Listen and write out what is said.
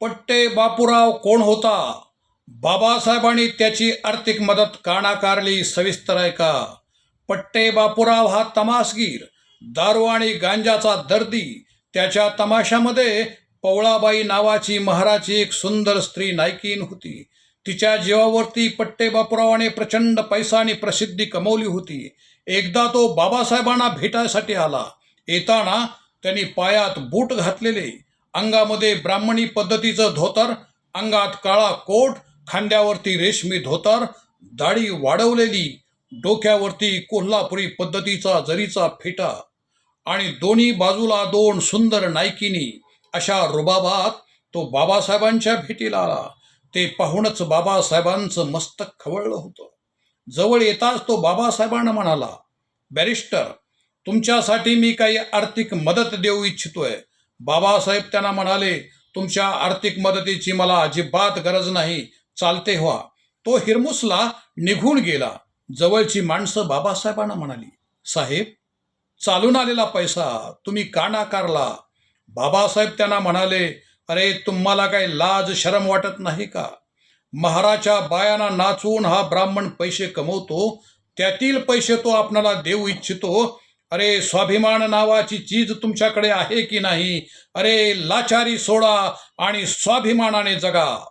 पट्टे बापूराव कोण होता? बाबासाहेबांनी त्याची आर्थिक मदत का नाकारली? सविस्तर ऐका. पट्टे बापूराव हा तमासगीर, दारू आणि गांजाचा दर्दी. त्याच्या तमाशामध्ये पवळाबाई नावाची महाराची एक सुंदर स्त्री नायकीन होती. तिच्या जीवावरती पट्टे बापूरावाने प्रचंड पैसा आणि प्रसिद्धी कमवली होती. एकदा तो बाबासाहेबांना भेटायसाठी आला. येताना त्यांनी पायात बूट घातलेले, अंगामध्ये ब्राह्मणी पद्धतीचं धोतर, अंगात काळा कोट, खांद्यावरती रेशमी धोतर, दाढी वाढवलेली, डोक्यावरती कोल्हापुरी पद्धतीचा जरीचा फेटा आणि दोन्ही बाजूला दोन सुंदर नायकिनी, अशा रुबाबात तो बाबासाहेबांच्या भेटीला आला. ते पाहूनच बाबासाहेबांचं मस्तक खवळलं होतं. जवळ येताच तो बाबासाहेबांना म्हणाला, बॅरिस्टर, तुमच्यासाठी मी काही आर्थिक मदत देऊ इच्छितोय. बाबासाहेब त्यांना म्हणाले, तुमच्या आर्थिक मदतीची मला अजिबात गरज नाही, चालते व्हा. तो हिरमुसला निघून गेला. जवळची माणसं बाबासाहेबांना म्हणाली, साहेब, चालून आलेला पैसा तुम्ही का नाकारला? बाबासाहेब त्यांना म्हणाले, अरे, तुम्हाला काही लाज शरम वाटत नाही का? महाराच्या बायांना नाचवून हा ब्राह्मण पैसे कमवतो, त्यातील पैसे तो आपणाला देऊ इच्छितो. अरे, स्वाभिमान नावाची चीज तुमच्याकडे आहे की नाही? अरे, लाचारी सोडा आणि स्वाभिमानाने जगा.